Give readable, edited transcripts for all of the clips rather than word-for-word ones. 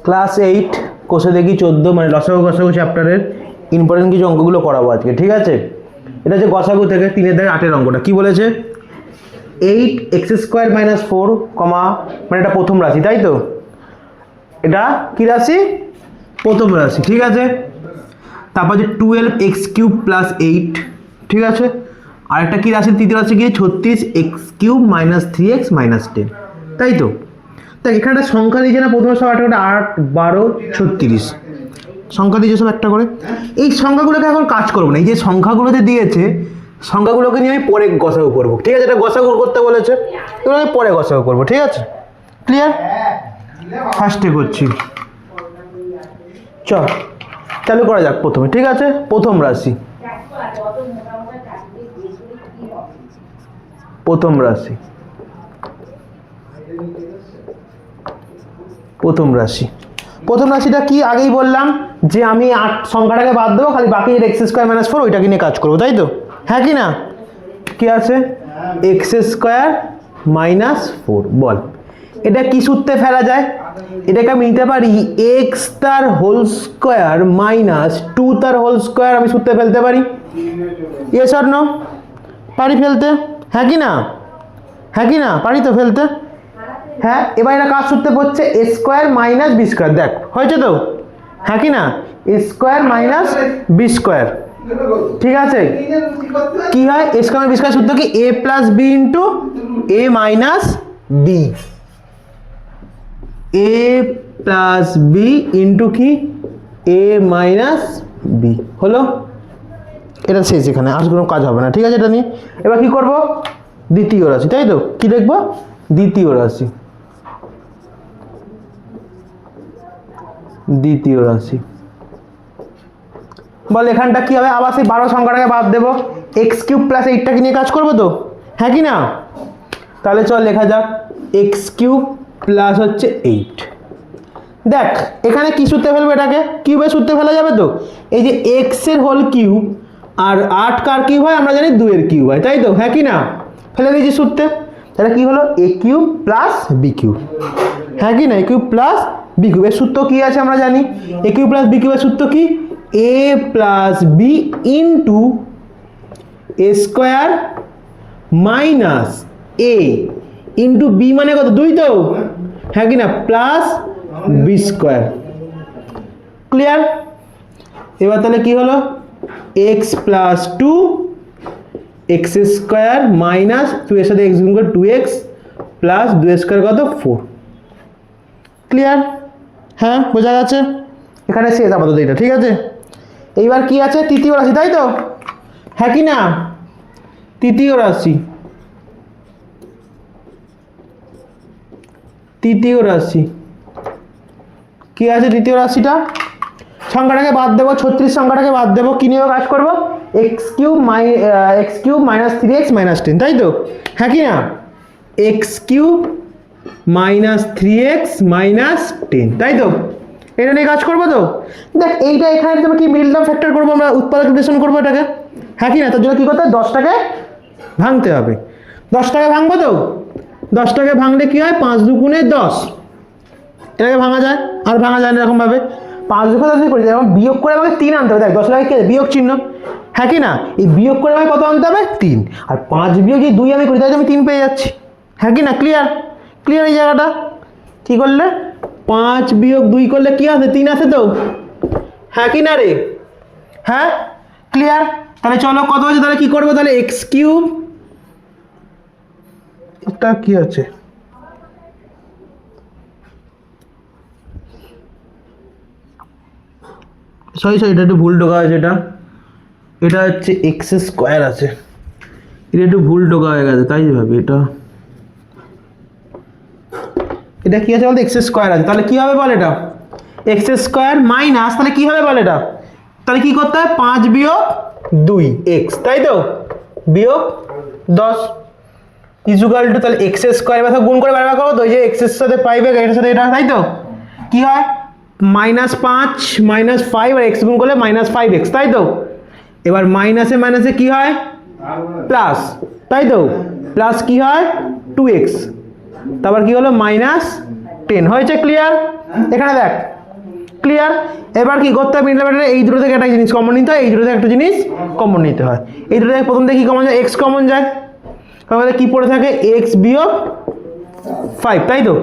Class 8 কোষে দেখি 14 মানে লসাগু গসাগু চ্যাপ্টারের ইম্পর্টেন্ট কিছু অঙ্কগুলো করাবো আজকে, ঠিক আছে? এটা হচ্ছে গসাগু থেকে 3 থেকে 8 অঙ্কটা। কি বলেছে? 8x² - 4, মানে এটা প্রথম রাশি, তাই তো? এটা কি রাশি? প্রথম রাশি, ঠিক আছে? তারপর যে 12x³ + 8, ঠিক আছে? আরেকটা কি রাশি? তৃতীয় রাশি কি? 36x³ - 3x - 10, তাই তো? দেখ এখানে একটা সংখ্যা দিয়েছে না, প্রথমে সব একটা 8, 12, 36 সংখ্যা দিয়েছে সব একটা করে। এই সংখ্যাগুলোকে এখন কাজ করবো না, এই যে সংখ্যাগুলোতে দিয়েছে সংখ্যাগুলোকে নিয়ে আমি পরে গসাগু করবো, ঠিক আছে? এটা গসাগু করতে বলেছে, এগুলো আমি পরে গসাগু করবো, ঠিক আছে? ক্লিয়ার? ফার্স্টে করছি, চল চালু করা যাক প্রথমে, ঠিক আছে? প্রথম রাশি, প্রথম রাশি, প্রথম রাশি। প্রথম রাশিটা কি? আগেই বললাম যে আমি 8 সংখ্যাটাকে বাদ দেবো, খালি বাকি x² - 4 ওইটাকে নিয়ে কাজ করবো, তাই তো? হ্যাঁ কি না? কি আছে? x² - 4। বল এটা কি সূত্রে ফেলা যায়? এটাকে আমি নিতে পারি x তার হোল স্কোয়ার মাইনাস 2 তার হোল স্কোয়ার, আমি সূত্রে ফেলতে পারি। Yes or no? পারি ফেলতে, হ্যাঁ কি না? হ্যাঁ কি না? পারি তো ফেলতে? হ্যাঁ। এবার এটা কাজ সূত্রে পড়ছে a² - b²। দেখ হয়েছে তো? হ্যাঁ কি না? a² - b², ঠিক আছে? কি হয়? a² - b² সূত্র কি? a + b * a - b, a + b * কি? a - b হলো। এটা শেষ, এখানে আর কোনো কাজ হবে না, ঠিক আছে? এটা নিয়ে এবার কি করব? দ্বিতীয় রাশি, তাই তো? কি দেখবো? দ্বিতীয় রাশি, দ্বিতীয় রাশি। বল এখানটা কি হবে? আবার সেই 12 সংখ্যাটাকে বাদ দেবো, x³ + 8টাকে নিয়ে কাজ করবো তো, হ্যাঁ কি না? তাহলে চল লেখা যাক x³ + হচ্ছে 8। দেখ এখানে কি সূত্রে ফেলবো? এটাকে কিউবের সূত্রে ফেলা যাবে তো? এই যে x এর হোল কিউব আর 8 কার কিউব হয়? আমরা জানি 2 এর কিউব হয়, তাই তো? হ্যাঁ কি না? ফেলে দিয়েছি সূত্রে। তাহলে কি হলো? a³ + b³, হ্যাঁ কি না? a³ + b³ এর সূত্র কি আছে আমরা জানি? a³ + b³ এর সূত্র কি? a + b * a² - a * b মানে কত? 2 তো, হ্যাঁ কি না? Plus b²। ক্লিয়ার? এবার তাহলে কি হলো? x + 2 x² - 2 এর সাথে x গুণ করে 2x প্লাস 2² কত? 4। ক্লিয়ার? হ্যাঁ বোঝা গেছে? এখানে শেষ আপাতত এটা, ঠিক আছে? এইবার কি আছে? তৃতীয় রাশি, তাই তো? হ্যাঁ কি না? তৃতীয় রাশি, তৃতীয় রাশি কি আছে? তৃতীয় রাশিটা সংখ্যাটাকে বাদ দেবো, 36 সংখ্যাটাকে বাদ দেবো, কি নিয়ে কাজ করবো? x³ - 3x - 10, তাই তো? হ্যাঁ কি না? x³ - 3x - 10, তাই তো? এটা নিয়ে কাজ করবো তো? দেখ এইটা এখানে তুমি কি মিডল টার্ম ফ্যাক্টর করবো, আমরা উৎপাদক বিশ্লেষণ করবো এটাকে, হ্যাঁ কি না? তার জন্য কি করতে হবে? 10টাকে ভাঙতে হবে। 10টাকে ভাঙবো তো? 10টাকে ভাঙলে কি হয়? 5 × 2 = 10। এটাকে ভাঙা যায়? আর ভাঙা যায় না এরকম ভাবে। 5 × 10 করি, এখন বিয়োগ করে আমাকে 3 আনতে হবে। দেখ 10 টাকা কি? বিয়োগ চিহ্ন, হ্যাঁ কি না? এই বিয়োগ করে আমাকে কত আনতে হবে? 3। আর 5 বিয়োগ যদি 2 আমি করি তাহলে আমি 3 পেয়ে যাচ্ছি, হ্যাঁ কি না? ক্লিয়ার? ক্লিয়ার এই জায়গাটা? কি করলে 5 বিয়োগ 2 করলে কি আসে? 3 আসে তো, হ্যাঁ কি না রে? হ্যাঁ ক্লিয়ার? তাহলে চলো কত আছে? তাহলে কি করবো? তাহলে x³ এটা কি আছে? সরি এটা একটু ভুল ঢোকা হয়েছে। এটা হচ্ছে x² আছে, এটা একটু ভুল ঢোকা হয়ে গেছে, তাই ভাবি এটা কি আছে বলতে? x² আছে। তাহলে কি হবে বল? এটা x² মাইনাস, তাহলে কি হবে বল? এটা তাহলে কি করতে হবে? 5 বিয়োগ 2x, তাই তো? বিয়োগ 10 ইকুয়াল টু, তাহলে x² এবার গুণ করে বার করবো তো, এই যে x এর সাথে 5 এর সাথে এটা, তাই তো? কি হয়? -5 - 5 আর x গুণ করলে -5x, তাই তো? এবার মাইনাসে মাইনাসে কি হয়? প্লাস, তাই তো? প্লাস কি হয়? 2x, তারপর কি হলো? 10 হয়েছে ক্লিয়ার এখানে দেখ ক্লিয়ার এবার কি করতে হবে ইন্টারভ্যালে এই দুটো থেকে একটা জিনিস কমন নিতে হয় এই দুটো থেকে একটা জিনিস কমন নিতে হয় এই দুটো থেকে প্রথম থেকে কি কমন যায় x কমন যায় তাহলে কি পড়ে থাকে x বিয়োগ 5 তাই তো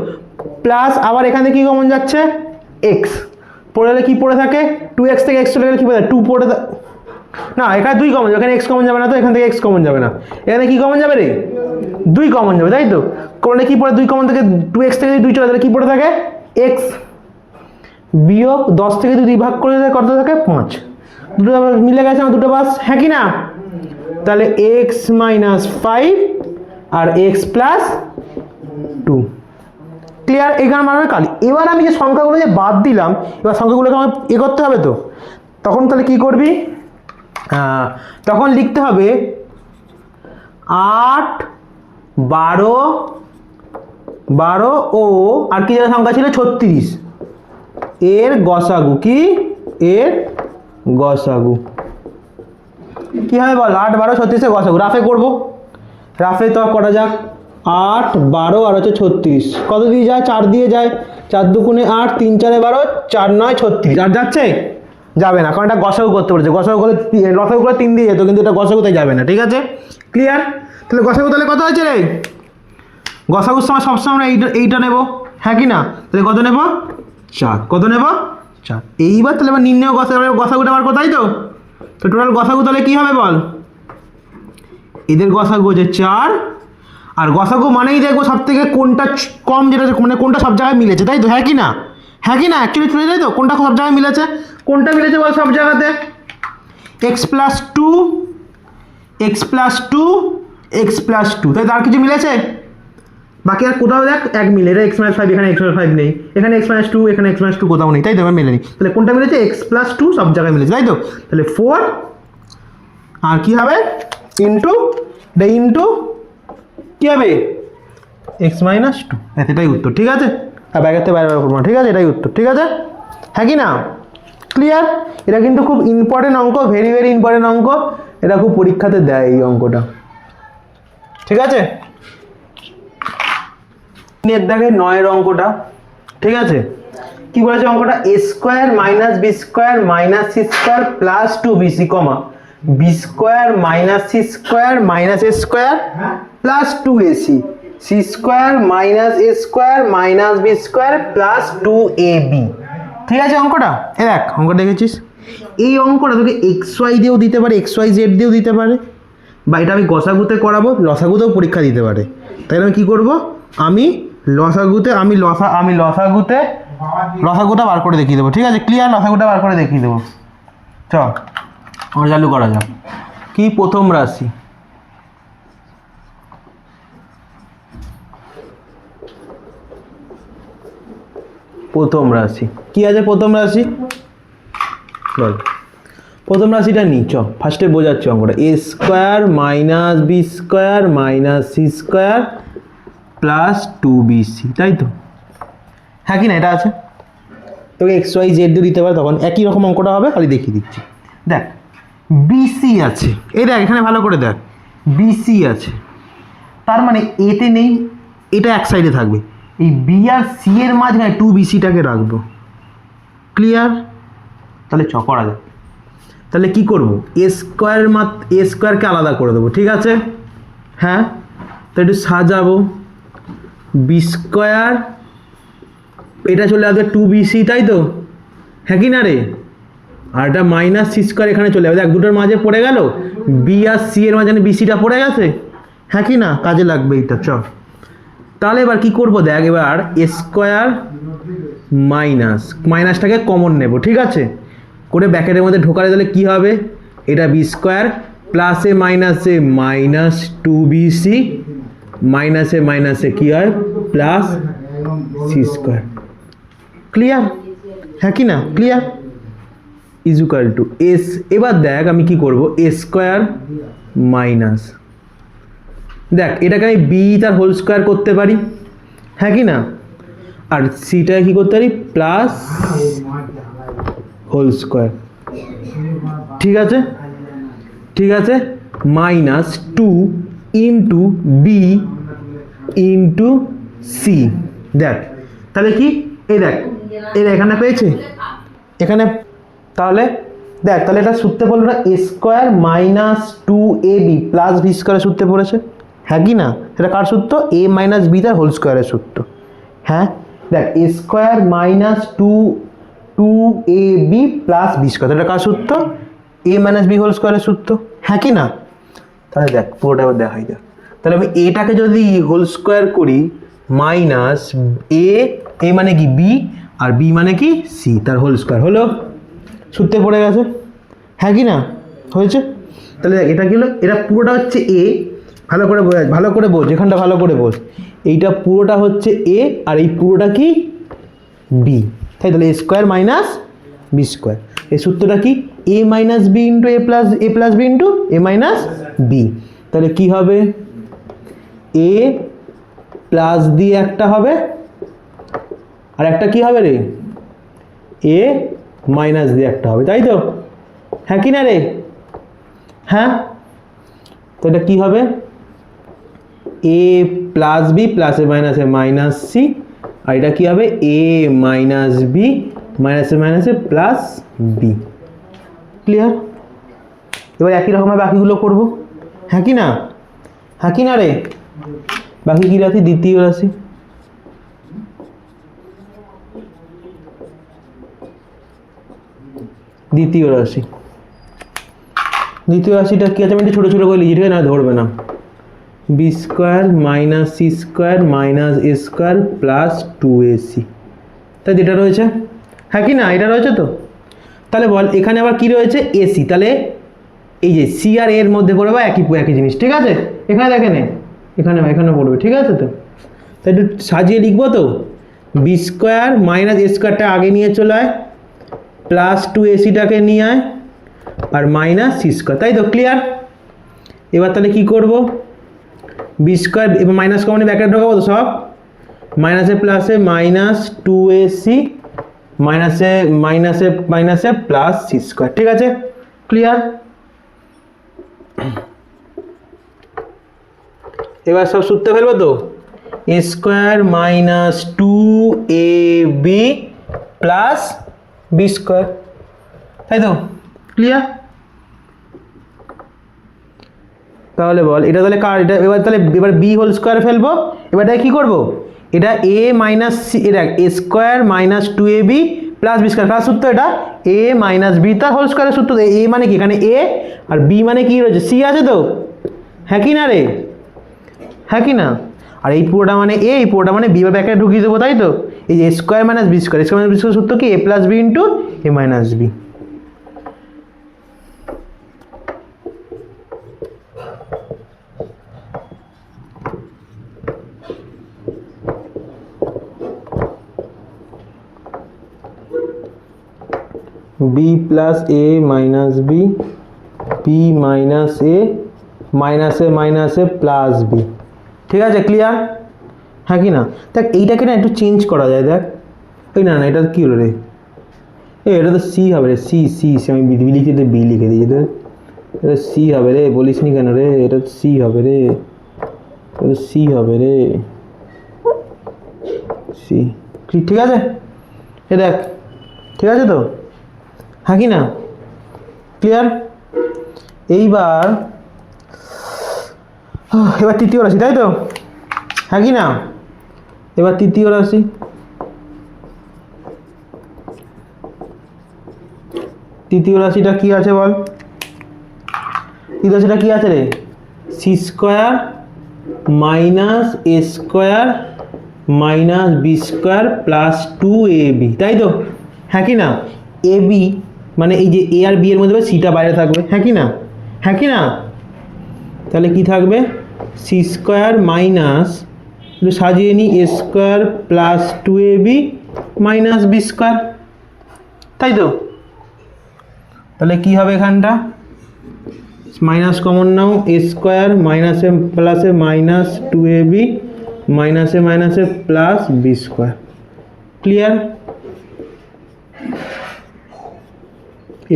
প্লাস আবার এখানে কি কমন যাচ্ছে x পড়ে গেলে কি পড়ে থাকে 2x থেকে x চলে গেলে কি পড়ে 2 পড়ে না এখানে 2 কমন যাবে এখানে x কমন যাবে না তো এখান থেকে x কমন যাবে না এখানে কি কমন যাবে রে 2 কমন যাবে তাই তো কোণে কি পড়ে 2 কমন থেকে 2x থেকে 2 চলে তাহলে কি পড়ে থাকে x বিয়োগ 10 থেকে 2 ভাগ করে দিলে কত থাকে 5 দুটো মিলে গেছে আমার দুটো বাস হ্যাঁ কি না তাহলে x - 5 আর x + 2 ক্লিয়ার এখানে মানে কালি এবার আমি যে সংখ্যাগুলো যে বাদ দিলাম এবার সংখ্যাগুলোকে আমার করতে হবে তো তখন তাহলে কি করবি তখন লিখতে হবে 8 12 ও আর কি যেন সংখ্যা ছিল 36 এর গসাগু কি এর গসাগু কি হবে বল 8 12 36 এর গসাগু রাফে করব রাফে তো করা যাক 8 12 আর হচ্ছে 36 কত দিয়ে যায় 4 দিয়ে যায় 4 দুগুণে 8 3 4 12 4 9 36 আর যাচ্ছে যাবে না কারণ এটা গসাগু করতে বলেছে গসাগু করে লসাগু করে 3 দিয়ে যেত কিন্তু এটা গসাগুতে যাবে না ঠিক আছে ক্লিয়ার তাহলে গসাগু তাহলে কত হয়েছে রে গসাগুর সময় সবসময় আমরা এইটা নেব হ্যাঁ কি না তাহলে কত নেব 4 কত নেব 4 এইবার তাহলে এবার নির্ণয় গসাগুটা আবার কোথায় তো টোটাল গসাগু তাহলে কি হবে বল এদের গসাগু হচ্ছে 4 আর গসাগু মানেই দেখবো সব থেকে কোনটা কম যেটা মানে কোনটা সব জায়গায় মিলেছে তাই তো হ্যাঁ কি না অ্যাকচুয়ালি চলে যায় তো কোনটা সব জায়গায় মিলেছে কোনটা মিলেছে বল সব জায়গাতে x + 2 তাই তার কিছু মিলেছে বাকি আর কোথাও দেখ এক মিলে এটা x - 5 এখানে x - 5 নেই এখানে x - 2 এখানে x - 2 কোথাও নেই তাই তো মেলেনি তাহলে কোনটা মিলেছে x + 2 সব জায়গায় মিলেছে তাই তো তাহলে 4 আর কি হবে ইনটু কি হবে x - 2 এটাই উত্তর ঠিক আছে আর ব্যাগের থেকে বাইরে করবো না ঠিক আছে এটাই উত্তর ঠিক আছে হ্যাঁ কি না ক্লিয়ার এটা কিন্তু খুব ইম্পর্টেন্ট অঙ্ক ভেরি ভেরি ইম্পর্টেন্ট অঙ্ক এটা খুব পরীক্ষাতে দেয় এই অঙ্কটা ঠিক আছে এর দাগে 9 এর অঙ্কটা ঠিক আছে কি বলেছে অঙ্কটা a² - b² - c² + 2bc, b² - c² - a² + 2ac, c² - a² - b² + 2ab ঠিক আছে অঙ্কটা দেখ অঙ্কটা দেখেছিস এই অঙ্কটা তোকে xy দিয়েও দিতে পারে xyz দিয়েও দিতে পারে বা এটা আমি গসাগুতে করাবো লসাগুতেও পরীক্ষা দিতে পারে তাই আমি কি করব আমি লসাগুটা বার করে দেখিয়ে দেবো ঠিক আছে ক্লিয়ার লসাগুটা বার করে দেখিয়ে দেবো চল আমরা চালু করা যাক কি প্রথম রাশি কি আছে প্রথম রাশি বল প্রথম রাশিটা নি চ ফার্স্টে বোঝাচ্ছি অঙ্কটা a² - b² - c² + 2bc তাই তো হ্যাঁ কি না এটা আছে তোকে xyz দিয়ে দিতে পারে তখন একই রকম অঙ্কটা হবে খালি দেখিয়ে দিচ্ছি দেখ বিসি আছে এই দেখ এখানে ভালো করে দেখ বিসি আছে তার মানে এতে নেই এটা এক সাইডে থাকবে এই বি আর সি এর মাঝখানে 2bcটাকে রাখবো ক্লিয়ার তাহলে চ করা যায় তাহলে কি করব a²কে আলাদা করে দেবো ঠিক আছে হ্যাঁ তো একটু সাজাবো b² এটা চলে আসবে 2bc তাই তো হ্যাঁ কি না রে আর এটা -c² এখানে চলে যাবে দেখ দুটোর মাঝে পড়ে গেল বি আর সি এর মাঝখানে বিসিটা পড়ে গেছে হ্যাঁ কি না কাজে লাগবে এইটা চ তাহলে এবার কি করব দেখ এবার a² মাইনাসটাকে কমন নেব ঠিক আছে করে ব্র্যাকেটের মধ্যে ঢোকালে তাহলে কি হবে এটা b² প্লাসে মাইনাসে -2bc মাইনাসে মাইনাসে কি হয় প্লাস c² ক্লিয়ার হ্যাঁ কি না ক্লিয়ার ইজুকাল টু এস এবার দেখ আমি কি করব a² মাইনাস দেখ এটাকে আমি বি তার হোল স্কোয়ার করতে পারি হ্যাঁ কি না আর সিটাকে কি করতে পারি প্লাস হোল স্কোয়ার ঠিক আছে -2 ইন্টু বি ইন্টু সি দেখ তাহলে কি এই দেখ এখানে পেয়েছে এখানে, তাহলে দেখ তাহলে এটা সূত্রে বলবো না a square minus 2ab plus b স্কোয়ারের সূত্রে পড়েছে, হ্যাঁ কি না? এটা কার সূত্র? a মাইনাস বি তার হোল স্কোয়ারের সূত্র। হ্যাঁ দেখ a square minus 2ab plus b square, এটা কার সূত্র? a মাইনাস বি হোল স্কোয়ারের সূত্র, হ্যাঁ কি না? তাহলে দেখ পুরোটা এবার দেখাই দেখ, তাহলে আমি এটাকে যদি হোল স্কোয়ার করি মাইনাস এ মানে কি বি আর বি মানে কি সি তার হোল স্কোয়ার হলো, সূত্রে পড়ে গেছে, হ্যাঁ কি না? হয়েছে। তাহলে দেখ এটা কি হলো, এটা পুরোটা হচ্ছে এ, ভালো করে বোঝ এখানটা ভালো করে বোঝ, এইটা পুরোটা হচ্ছে এ আর এই পুরোটা কি বি, তাই তাহলে A square minus B square, এই সূত্রটা কি a minus b into A plus B into A minus B, তাহলে কি হবে এ প্লাস দিয়ে একটা হবে আর একটা কি হবে রে এ মাইনাস দিয়ে একটা হবে, তাই তো, হ্যাঁ কি না রে? হ্যাঁ তো এটা কি হবে এ plus B plus a minus C, আর এটা কি হবে এ মাইনাস বি মাইনাসে প্লাস বি, ক্লিয়ার? এবার একই রকমের বাকিগুলো করব, হ্যাঁ কি না? হ্যাঁ কি না রে? বাকি কি রাশি? দ্বিতীয় রাশি, দ্বিতীয় রাশিটা কি আছে আমি একটু ছোটো ছোটো করে লিখি, ঠিক আছে? না ধরবে না, b square minus c square minus a square plus 2ac, তাই যেটা রয়েছে, হ্যাঁ কি না? এটা রয়েছে তো, তাহলে বল এখানে আবার কি রয়েছে এসি, তাহলে এই যে সি আর এর মধ্যে পড়বে একই জিনিস, ঠিক আছে? এখানে দেখেন এখানে পড়বে, ঠিক আছে তো? তাই একটু সাজিয়ে লিখবো তো, বি স্কোয়ার মাইনাস এ স্কোয়ারটা আগে নিয়ে চলে আয় প্লাস 2ac-টাকে নিয়ে আয় আর মাইনাস সি স্কোয়ার, তাই তো, ক্লিয়ার? এবার তাহলে কি করব বি স্কোয়ার এবার মাইনাস কমনে ব্যাকেট ঢোকাবো তো সব, মাইনাসে প্লাসে মাইনাস 2ac মাইনাসে প্লাস সি স্কোয়ার, ঠিক আছে, ক্লিয়ার? এবার সব সূত্রে ফেলবো তো, a square minus 2ab plus b square, তাই তো, ক্লিয়ার? তাহলে বল এটা তাহলে কার, এটা এবার বি হোল স্কোয়ার ফেলবো, এবার এটা কি করবো, এটা এ মাইনাস সি, এটা a square minus 2ab plus b square, কার সূত্র? এটা এ মাইনাস বি তার হোল স্কোয়ারের সূত্র। এ মানে কি এখানে এ আর বি মানে কি রয়েছে সি আছে তো, হ্যাঁ কি না রে? হ্যাঁ কি না? আর এই পুরোটা মানে এ, এই পুরোটা মানে বি বা ব্যাকে ঢুকিয়ে দেবো, তাই তো? এই যে স্কোয়ার মাইনাস বি স্কোয়ার সূত্র কি a plus B into A minus B, b plus a minus B minus এ মাইনাসে প্লাস বি, ঠিক আছে, ক্লিয়ার? হ্যাঁ কি না? দেখ এইটাকে না একটু চেঞ্জ করা যায়, দেখ ওই না এটা কী হলো রে, এটা তো সি হবে রে, সি আমি বি লিখে বি লিখে দিই, এটা সি হবে রে, বলিস নি কেন রে? এটা সি হবে রে, সি হবে রে, সি, ঠিক আছে? এ দেখ ঠিক আছে তো, হ্যাঁ কি না? ক্লিয়ার? এবার তৃতীয় রাশি, তাই তো, হ্যাঁ কি না? এবার তৃতীয় রাশিটা কি আছে বল, তৃতীয় রাশিটা কি আছে রে, c square minus a square minus B square plus 2ab, তাই তো, হ্যাঁ কি না? এ বি মানে এই যে এ আর বি এর মধ্যে সিটা বাইরে থাকবে, হ্যাঁ কি না? হ্যাঁ কি না? তাহলে কি থাকবে সি স্কোয়ার মাইনাস একটু সাজিয়ে নিই a square plus 2ab minus B square, তাই তো? তাহলে কি হবে এখানটা মাইনাস কমন নাও, এ স্কোয়ার মাইনাসে প্লাসে মাইনাস 2ab মাইনাসে plus b square, clear?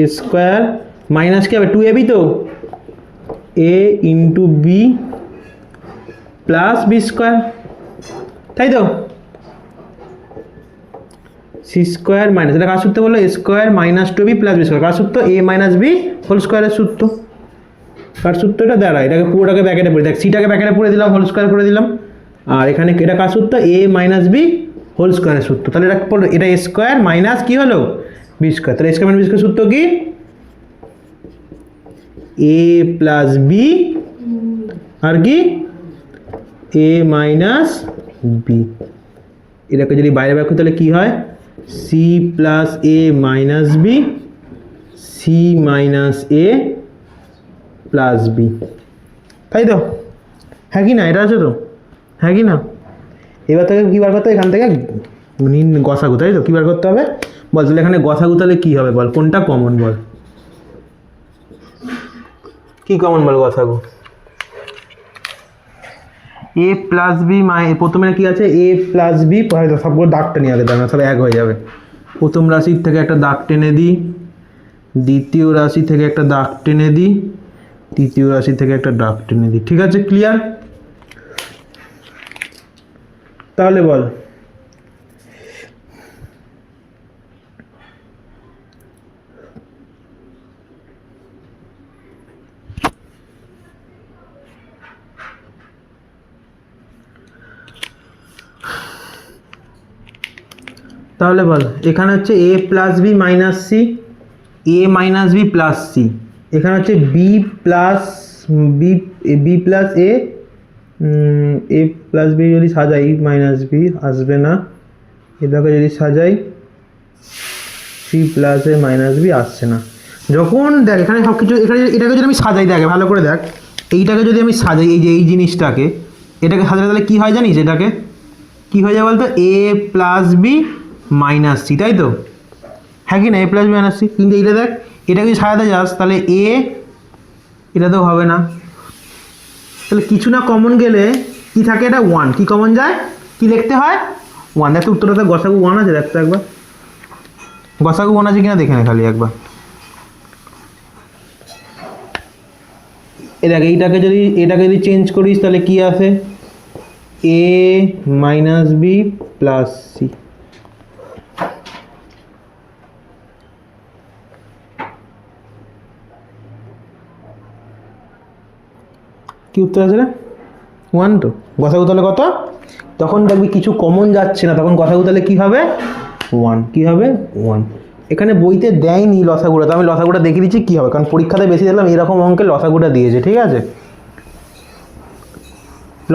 A square minus কি হবে 2ab তো, a into b plus b square, তাই তো? সি স্কোয়ার মাইনাস, এটা কার সূত্র বললো? A square minus two b plus b square. কার সূত্র? এ মাইনাস বি হোল স্কোয়ারের সূত্র। কার সূত্রটা দ্বারা এটাকে পুরোটাকে ব্যাকেটে পড়ে, দেখ সিটাকে ব্যাকেটে পড়ে দিলাম, হোল স্কোয়ার করে দিলাম, আর এখানে এটা কার সূত্র? এ মাইনাস বি হোল স্কোয়ারের সূত্র। তাহলে এটা এটা এ স্কোয়ার মাইনাস কি হলো? B square. তাহলে A square minus B square সূত্র কি? এ প্লাস বি আর কি এ মাইনাস বি। এটাকে যদি বাইরে বের করি তাহলে কি হয়? C plus a minus B, C minus a plus B, তাই তো? হ্যাঁ কি না? এটা আছে তো, হ্যাঁ কি না? এবার থেকে কী বার করতে হবে? এখান থেকে গসাগু, তাই তো? কী বার করতে হবে বল? তাহলে এখানে গসাগু তাহলে কী হবে বল? কোনটা কমন বল? কি কমন বল গসাগু? এ প্লাস বি প্রথমে কি আছে? এ প্লাস বি, সবগুলো দাগ টেনে আগে দাও না, সব এক হয়ে যাবে। প্রথম রাশির থেকে একটা দাগ টেনে দিই, দ্বিতীয় রাশি থেকে একটা দাগ টেনে দিই, তৃতীয় রাশি থেকে একটা দাগ টেনে দিই। ঠিক আছে, ক্লিয়ার? তাহলে বল তাহলে বল এখানে হচ্ছে a plus b minus c, a minus b plus c, এখানে হচ্ছে b plus b, b plus a, a plus b যদি সাজাই মাইনাস বি আসবে না, এটাকে যদি সাজাই c plus a minus b আসছে না। যখন দেখ এখানে সব কিছু, এখানে এটাকে যদি আমি সাজাই, দেখ ভালো করে দেখ, এইটাকে যদি আমি সাজাই, এই যে এই জিনিসটাকে, এটাকে সাজালে তাহলে কী হয় জানিস? এটাকে কী হয়ে যায় বলতো? এ প্লাস বি মাইনাস সি, তাই তো? হ্যাঁ কি না? এ প্লাস বি মাইনাস সি। কিন্তু এইটা দেখ, এটাকে যদি সাজাতে যাস তাহলে এ, এটা তো হবে না। তাহলে কিছু না কমন গেলে কি থাকে? এটা ওয়ান। কি কমন যায়? কি লিখতে হয়? ওয়ান। দেখ উত্তরটাতে গসাগু ওয়ান আছে, দেখতে একবার গসাগু ওয়ান আছে কিনা দেখে নে খালি একবার। এইটাকে যদি এটাকে যদি চেঞ্জ করিস তাহলে কি আসে? এ মাইনাস বি প্লাস সি। কি উত্তর আছে রে? ওয়ান তো। গসাগু তাহলে কত? তখন দেখবি কিছু কমন যাচ্ছে না, তখন গসাগু তাহলে কী হবে? ওয়ান। কী হবে? ওয়ান। এখানে বইতে দেয়নি লসাগুটা, তো আমি লসাগুটা দেখে দিচ্ছি কী হবে, কারণ পরীক্ষাতে বেশি দেখলাম এরকম অঙ্কে লসাগুটা দিয়েছে। ঠিক আছে,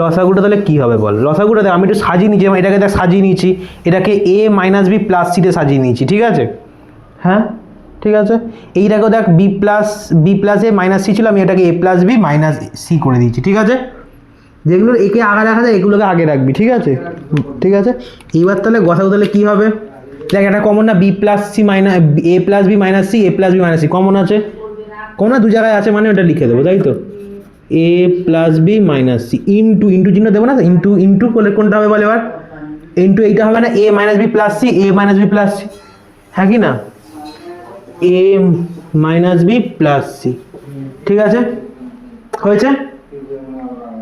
লসাগুটা তাহলে কী হবে বল? লসাগুটা দেখ আমি একটু সাজিয়ে নিচ্ছি, এটাকে দেখ সাজিয়ে নিয়েছি, এটাকে এ মাইনাস বি প্লাস সিতে সাজিয়ে নিয়েছি। ঠিক আছে, হ্যাঁ ঠিক আছে। এইটাকেও দেখ B plus a minus C ছিল, আমি এটাকে এ প্লাস বি মাইনাস সি করে দিয়েছি। ঠিক আছে, যেগুলো একে আগে রাখা যায় এগুলোকে আগে রাখবি। ঠিক আছে, ঠিক আছে। এইবার তাহলে গসাগু তাহলে কী হবে? দেখ এটা কমন না? B plus c minus a plus b minus c, a plus b minus c common আছে, কমন না? দু জায়গায় আছে মানে ওটা লিখে দেবো, তাই তো? A plus b minus c into into চিহ্ন দেবো না? ইন্টু ইন্টু করলে কোনটা হবে বল এবার? ইন্টু এইটা হবে না? এ minus b plus C, a minus b plus C, হ্যাঁ কি না? এ মাইনাস বি প্লাস সি। ঠিক আছে, হয়েছে।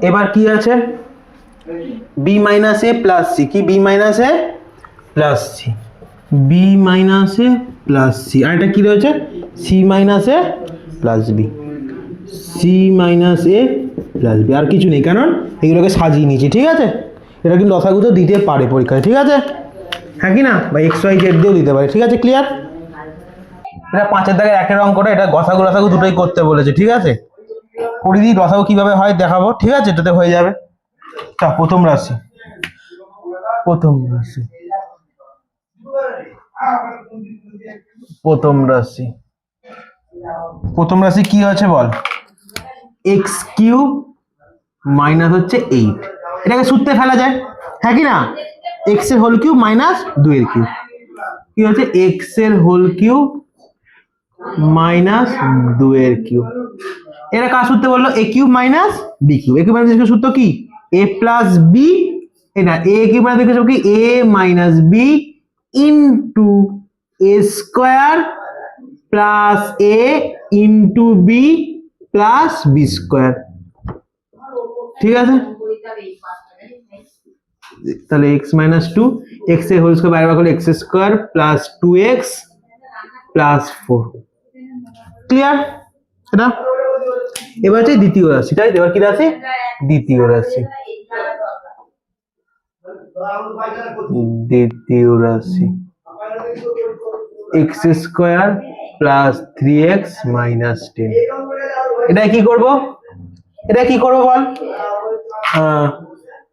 এবার কি আছে? B minus a plus C. কি? B minus a plus C, B minus a plus C. আর এটা কী রয়েছে? C minus a plus B, C minus a plus B. আর কিছু নেই, কারণ এগুলোকে সাজিয়ে নিয়েছি। ঠিক আছে, এটা কিন্তু লসাগু তো দিতে পারে পরীক্ষায়। ঠিক আছে, হ্যাঁ কি না? বা এক্স ওয়াই জেড দিয়েও দিতে পারে। ঠিক আছে, ক্লিয়ার? এটা পাঁচের দাগে একের রং করে, এটা গসাগু লসাগু দুটোই করতে বলেছে। ঠিক আছে, করে দিই লসাগু কীভাবে হয় দেখাবো। ঠিক আছে, এটাতে হয়ে যাবে। তা প্রথম রাশি, প্রথম রাশি, প্রথম রাশি, প্রথম রাশি কি আছে বল? এক্স কিউব মাইনাস হচ্ছে 8, এটাকে সূত্রে ফেলা যায়, হ্যাঁ কি না? এক্স এর হোল কিউব মাইনাস 2 এর কিউব, কি হচ্ছে? এক্স এর হোল কিউব মাইনাস 2 এর কিউব। এটা কার সূত্রে বললো? A cube minus b cube. A cube minus b cube সূত্র কি? এ প্লাস বি, এটা a cube minus b cube কি? A minus b into a square plus a into b plus b square. ঠিক আছে, তাহলে x minus two, x এর whole square বাইরে বার করলে x square plus two x plus four. Clear এটা? এবার হচ্ছে দ্বিতীয় রাশি, তাই তো? এবার কি রাশি? দ্বিতীয় রাশি। দ্বিতীয় রাশি x square plus three x minus ten. এটা কি করব? এটা কি করবো বল?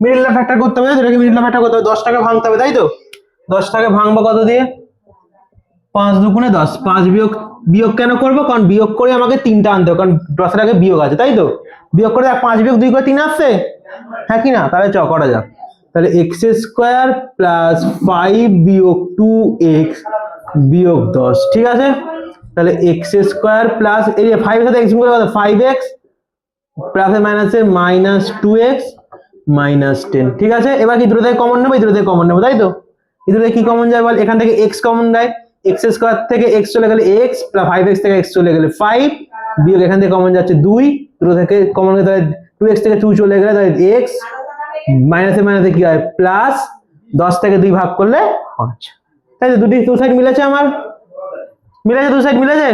মিডল ফ্যাক্টর করতে হবে, এটাকে মিডল ফ্যাক্টর করতে হবে, 10 টাকা ভাঙতে হবে, তাই তো? 10 টাকা ভাঙবো কত দিয়ে? 5 দুগুণে 10। 5 বিয়োগ, বিয়োগ কেন করবো? কারণ বিয়োগ করে আমাকে 3টা আনতে হবে, কারণ 10 আগে বিয়োগ আছে, তাই তো? বিয়োগ করে 5 বিয়োগ 2 করে 3 আসছে, হ্যাঁ কি না? তাহলে চ করা যাক। তাহলে এক্স স্কোয়ার প্লাস 5 বিয়োগ 2x বিয়োগ 10, ঠিক আছে? তাহলে এক্স স্কোয়ার প্লাস এই 5 এর সাথে x গুণ করলে কত? 5x প্লাস মাইনাসে মাইনাস 2x মাইনাস 10, ঠিক আছে? এবার কি দুটো থেকে কমন নেবো? এই দুটো থেকে কমন নেবো, তাই তো? এই দুটো কি কমন যায় বল? এখান থেকে x কমন যায়, x স্কোয়ার থেকে x চলে গেলে x প্লাস 5x থেকে x চলে গেলে 5 বিয়োগ এখান থেকে কমন যাচ্ছে 2, দুটো থেকে কমন গেলে তাহলে 2x থেকে 2 চলে গেলে তাহলে x মাইনাসে মাইনাসে কি হয়? প্লাস 10 থেকে 2 ভাগ করলে 5, তাই তো? দু সাইড মিলেছে আমার, মিলেছে, দু সাইড মিলেছে,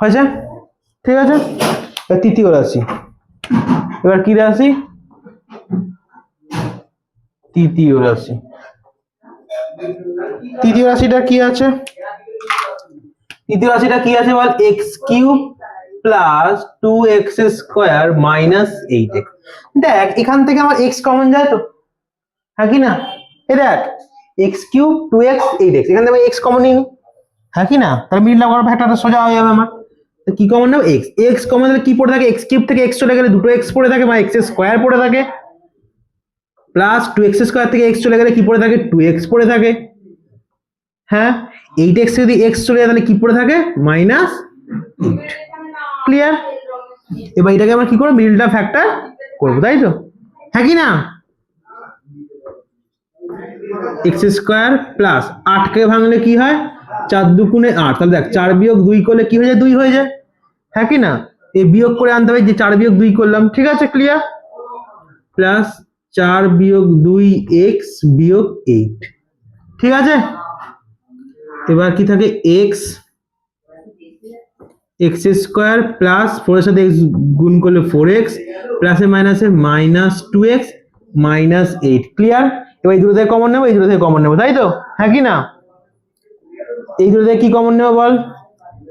হয়েছে? ঠিক আছে। তৃতীয় রাশি, এবার কি রাশি? তৃতীয় রাশি। তৃতীয় রাশিটা কি আছে? তৃতীয় রাশিটা কি আছে বল? X cube plus 2x square minus 8x। দেখ এখান থেকে আমার x কমন যায় তো, হ্যাঁ কি না? এই দেখ এক্স কিউব 2x 8x, এখান থেকে x কমন নিই, হ্যাঁ কি না? তাহলে মিডল করার ফ্যাক্টরটা সোজা হয়ে যাবে আমার। তো কি কমন নেব? x। x কমন দিলে কি পড়ে থাকে? x কিউব থেকে x চলে গেলে দুটো x পড়ে থাকে, বা x স্কোয়ার পড়ে থাকে, প্লাস 2x স্কোয়ার থেকে x চলে গেলে কি পড়ে থাকে? 2x পড়ে থাকে, হ্যাঁ। 8x যদি x চলে যায় তাহলে কি পড়ে থাকে? মাইনাস 8। ক্লিয়ার? এবার এটাকে আমরা কি করব? মিডলটা ফ্যাক্টর করব, তাই তো? হ্যাঁ কি না? x স্কোয়ার প্লাস 8 কে ভাঙলে কি হয়? 4 দুগুণে 8, তাহলে দেখ 4 বিয়োগ 2 করলে কি হয়ে যায়? 2 হয়ে যায়, হ্যাঁ কি না? এই বিয়োগ করে আনতে হবে, যে 4 বিয়োগ 2 করলাম, ঠিক আছে? ক্লিয়ার? প্লাস 4 বিয়োগ 2x বিয়োগ 8, ঠিক আছে? এবার কি থাকে? x স্কোয়ার প্লাস 4 এর সাথে x গুণ করলে 4x প্লাসে মাইনাসে মাইনাস 2x মাইনাস 8। ক্লিয়ার? এবার এই দুটো থেকে কমন নেবো, এই দুটো থেকে কমন নেবো, তাই তো? হ্যাঁ কি না? এই দুটো থেকে কি কমন নেবো বল?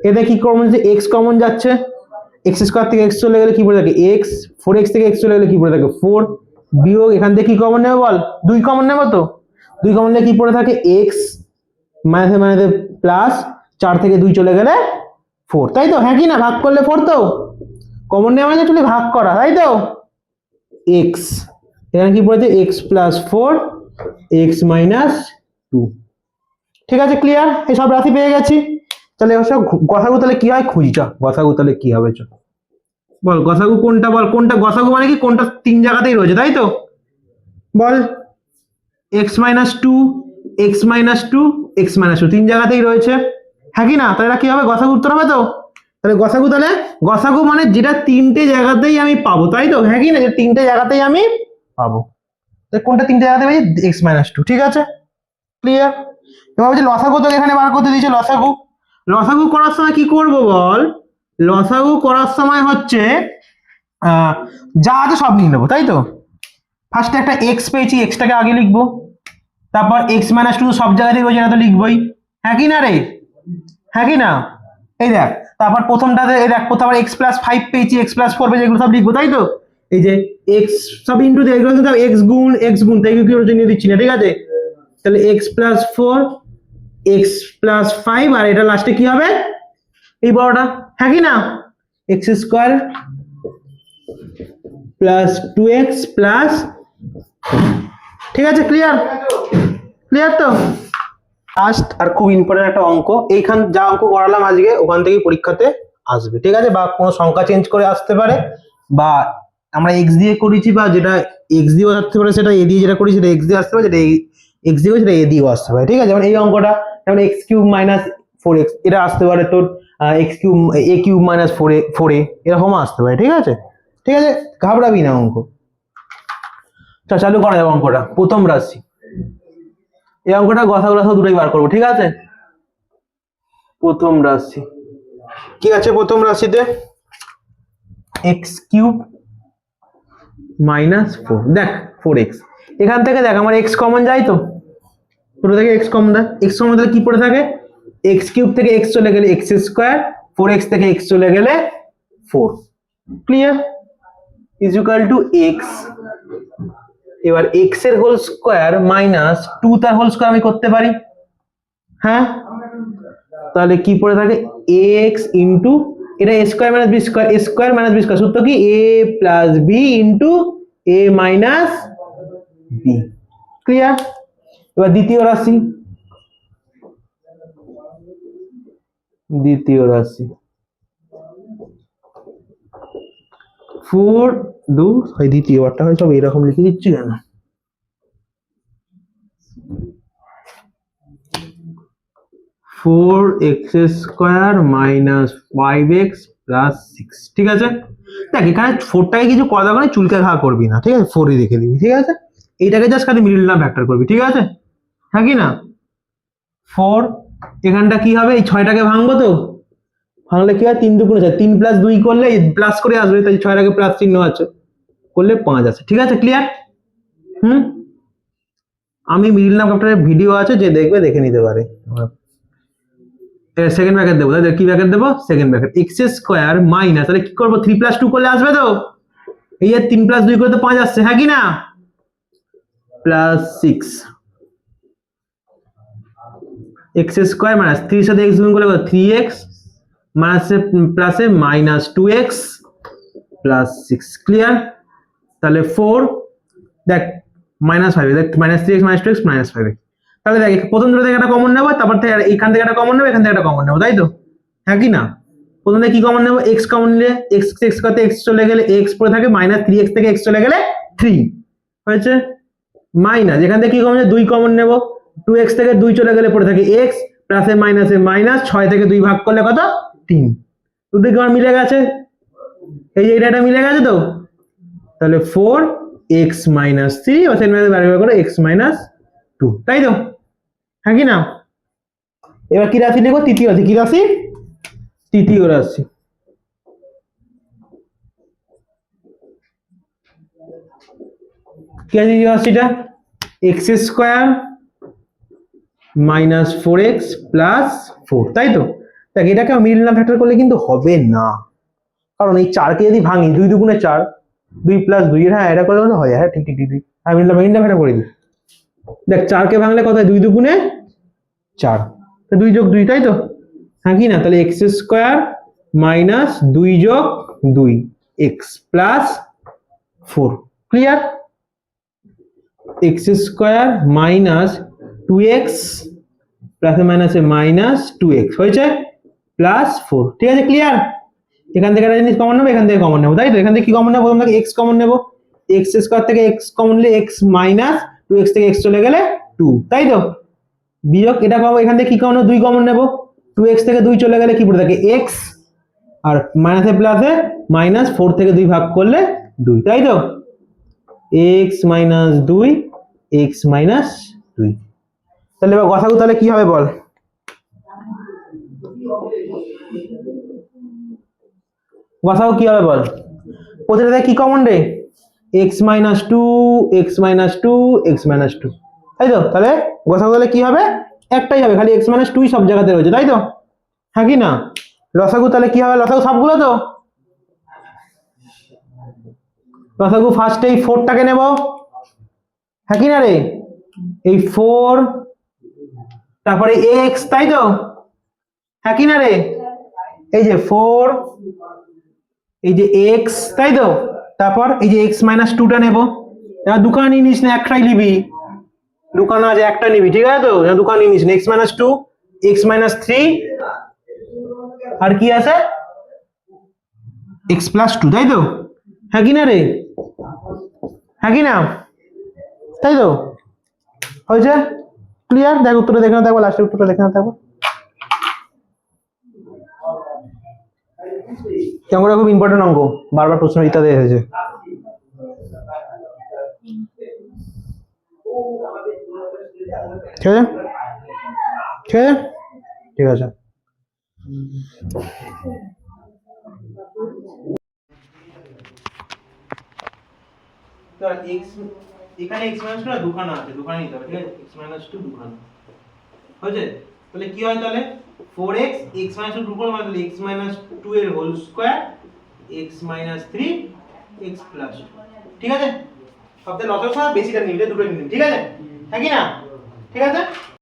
এতে কি কমন যাচ্ছে? x কমন যাচ্ছে, x স্কোয়ার থেকে x চলে গেলে কি পড়ে থাকে? x, 4x থেকে x চলে গেলে কি পড়ে থাকে? 4 বিয়োগ এখান থেকে কি কমন নেবো বল? 2 কমন নেবো তো? 2 কমন নিলে কি পড়ে থাকে? x মাইনাসে মাইনাসে প্লাস 4 থেকে 2 চলে গেলে 4, তাই তো? হ্যাঁ কি না? ভাগ করলে 4, তো কমন নেওয়া মানে চলে ভাগ করা, তাই তো? x এখানে কি পড়েছে? x প্লাস 4 x মাইনাস 2, ঠিক আছে? ক্লিয়ার? এই সব রাশি পেয়ে গেছি। তাহলে এবার সব গসাগু তাহলে কি হয় খুঁজি, চ গসাগু তাহলে কি হবে, চ বল গসাগু কোনটা বল? কোনটা গসাগু মানে কি? কোনটা 3 জায়গাতেই রয়েছে, তাই তো? বল x minus 2 x minus 2 x minus 2 3 জায়গাতেই রয়েছে, হ্যাঁ কি না? তাহলে এটা কি হবে? গসাগু উত্তর হবে তো? তাহলে গসাগু, তাহলে গসাগু মানে যেটা 3টে জায়গাতেই আমি পাবো, তাই তো? হ্যাঁ কি না? যে 3টে জায়গাতেই আমি পাবো, তাহলে কোনটা 3টে জায়গাতে পাই? x মাইনাস 2, ঠিক আছে? ক্লিয়ার? এবার হচ্ছে লসাগু, তো এখানে বার করতে দিয়েছে লসাগু। লসাগু করার সময় কি করব বল? লসাগু করার সময় হচ্ছে যা আছে সব নিয়ে নেবো, তাই তো? ফার্স্টে একটা x পেয়েছি, xটাকে আগে লিখবো, তারপর x মাইনাস 2 সব জায়গাতেই রয়েছে, এটা তো লিখবোই, হ্যাঁ কি না রে? হ্যাঁ কি না? এই দেখ তারপর প্রথমটাতে এই দেখ প্রথম আবার x প্লাস 5 পেয়েছি, x প্লাস 4 পেয়েছি, এগুলো সব লিখবো, তাই তো? এই যে x সব ইনটু দিয়ে এগুলো সব x গুণ তাই কি ওর জন্য দিচ্ছি না, ঠিক আছে? তাহলে x প্লাস 4 x প্লাস 5 আর এটা লাস্টে কি হবে? এই বড়টা, হ্যাঁ কি না? x square plus 2x plus, ঠিক আছে? ক্লিয়ার? ক্লিয়ার তো? লাস্ট আর খুব ইম্পর্টেন্ট একটা অঙ্ক, এইখান যা অঙ্ক করালাম আজকে ওখান থেকেই পরীক্ষাতে আসবে, ঠিক আছে? বা কোনো সংখ্যা চেঞ্জ করে আসতে পারে, বা আমরা x দিয়ে করেছি, বা যেটা x দিয়েও আসতে পারে, সেটা a দিয়ে যেটা করি সেটা x দিয়ে আসতে পারে, যেটা x দিয়ে সেটা a দিয়েও আসতে পারে, ঠিক আছে? যেমন এই অঙ্কটা যেমন x কিউব মাইনাস 4x, এটা আসতে পারে তোর x cube a cube minus 4a এরকম আসতে পারে, ঠিক আছে? ঠিক আছে, ঘাবড়াবি না অঙ্ক। চালু করা যাবে অঙ্কটা। প্রথম রাশি, এই অঙ্কটা গসাগু লসাগু দুটোই বার করবো, ঠিক আছে। প্রথম রাশি কি আছে? প্রথম রাশিতে x³ - 4, দেখ 4x, এখান থেকে দেখ আমার x কমন যায় তো, ছোট থেকে x কমন দেয়, x কমন দিলে কি পড়ে থাকে? x³ থেকে x চলে গেলে x², 4x থেকে x চলে গেলে 4, clear, is equal to x। এবার x এর হোল স্কয়ার মাইনাস 2 তার হোল স্কয়ার আমি করতে পারি, হ্যাঁ, তাহলে কি পড়ে থাকে? x ইন্টু এটা a square minus b square, a square minus b square, সূত্র কি? a plus b into a minus b, clear. এবার দ্বিতীয় রাশি, দ্বিতীয় বারটা হয় সব এরকম লিখে দিচ্ছি কেন? 4x² মাইনাস 5x প্লাস 6, ঠিক আছে। দেখ এখানে 4টাকে কিছু করা দরকার নেই, চুলকে ঘা করবি না, ঠিক আছে, 4ই রেখে দিবি, ঠিক আছে। এইটাকে জাস্ট খালি মিডল টার্ম ফ্যাক্টর করবি, ঠিক আছে, হ্যাঁ কি না? 4 এখানটা কি হবে? এই 6টাকে ভাঙবো তো, ভাঙলে কি হয়? 3 2 4, 3 প্লাস 2 করলে প্লাস করে আসবে, তাই 6 এর আগে প্লাস চিহ্ন আছে, করলে 5 আছে, ঠিক আছে, ক্লিয়ার। আমি মিডল টার্ম ফ্যাক্টরের ভিডিও আছে, যে দেখবে দেখে নিতে পারে। সেকেন্ড ব্র্যাকেট দেবো, তাহলে কি ব্র্যাকেট দেবো? সেকেন্ড ব্র্যাকেট, x² মাইনাস, তাহলে কি করবো? 3 + 2 করলে আসবে তো, এই যে 3 + 2 করলে তো 5 আসছে, হ্যাঁ কি না? প্লাস 6, x² মাইনাস 3 এর সাথে x গুণ করলে 3x মাইনাসে প্লাসে মাইনাস 2x প্লাস 6, ক্লিয়ার। তাহলে 4, দেখ -5, দেখ -3x - 2x -5x, তাহলে দেখ প্রথম দুটো থেকে একটা কমন নেবো, তারপর থেকে এইখান থেকে একটা কমন নেবো, এখান থেকে একটা কমন নেবো, তাই তো, হ্যাঁ কি না? প্রথম থেকে কি কমন নেবো? x কমন নিলে x কত? x চলে গেলে x পড়ে থাকে, -3x থেকে x চলে গেলে 3 হয়েছে, মাইনাস এখান থেকে কি কমন নেবো? 2 কমন নেবো, 2x থেকে 2 চলে গেলে পড়ে থাকে x, প্লাসে মাইনাসে মাইনাস, 6 থেকে 2 ভাগ করলে কত? 3, দুদিকে আমার মিলে গেছে, এই যে এটা মিলে গেছে তো, তাহলে 4x - 3 ও সেকেন্ড ম্যাথে বের করে x - 2, তাই তো, হ্যাঁ কি না? এবার কি রাশি লিখবো? তৃতীয় রাশি। কি রাশি? তৃতীয় রাশি। কি আছে রাশিটা? x² মাইনাস 4x প্লাস 4, তাই তো। দেখ এটাকে মিডল টার্ম ফ্যাক্টর করলে কিন্তু হবে না, কারণ এই 4কে যদি ভাঙি, 2 2 4, 2 + 2, হ্যাঁ এটা করলে হয়, হ্যাঁ ঠিক ঠিক ঠিক, আমি মিডল টার্ম ফ্যাক্টর করে দিই। দেখ 4কে ভাঙলে কত হয়? 2 2 4, তো 2 + 2, তাই তো, হ্যাঁ কি না? তাহলে x² minus 2 + 2 x plus 4, clear. x² minus 2x প্লাসে মাইনাসে মাইনাস 2x হয়েছে প্লাস 4, ঠিক আছে, ক্লিয়ার। এখান থেকে একটা জিনিস কমন নেবো, এখান থেকে কমন নেবো, তাই তো। এখান থেকে কি কমন নেবো? প্রথম থেকে x কমন নেবো, x² থেকে x কমন নিলে x মাইনাস 2x থেকে x চলে গেলে 2, তাই তো, বিয়োগ এটা পাবো, এখান থেকে কি কমন নেবো? 2 কমন নেবো, 2x থেকে 2 চলে গেলে কি পড়ে থাকে? x, আর মাইনাসে প্লাসে মাইনাস 4 থেকে 2 ভাগ করলে 2, তাই তো, x - 2 x - 2, তাহলে এবার গসাগু তাহলে কি হবে বল? গসাগু কি হবে বল? প্রতিটা থেকে কি কমন রে? x - 2 x - 2 x - 2, তাই তো। তাহলে গসাগু তাহলে কি হবে? একটাই হবে, খালি x - 2 সব জায়গাতে রয়েছে, তাই তো, হ্যাঁ কি না? লসাগু তাহলে কি হবে? লসাগু সবগুলো তো, লসাগু ফার্স্টে এই 4টাকে নেব, হ্যাঁ কি না রে? এই 4, তারপরে x, তাই তো, হ্যাঁ কি না রে? এই যে 4, এই যে x, তাই তো, তারপর এই যে x - 2টা নেব। এবার দুখানা নিয়ে নিস না, একটাই নিবি, দুখানা আছে একটা নিবি, ঠিক আছে তো, দুখানা নিয়ে নিস না, x - 2 x - 3 আর কি আছে? x + 2, তাই তো, হ্যাঁ কি না রে? হ্যাঁ কি না? তাই তো, হয়েছে, ক্লিয়ার। দেখ উত্তরটা দেখে না থাকবো, লাস্টের উত্তরটা দেখে না থাকবো। কেমন করে খুব ইম্পর্টেন্ট অঙ্ক, বারবার প্রশ্ন ইত্যাদি এসেছে। ঠিক আছে ঠিক আছে ঠিক আছে। এখানে x মাইনাস টু দুখানা আছে, দুখানা নিতে হবে, ঠিক আছে? x মাইনাস টু দুখানা হয়েছে, তাহলে কি হয় তাহলে 4x x মাইনাস টু দুখানা মানে তাহলে x মাইনাস টু এর whole square x minus three x plus, ঠিক আছে? সবথেকে লসের সময় বেশিটা নিলে দুটো নিন, ঠিক আছে? হ্যাঁ কি না? ঠিক আছে।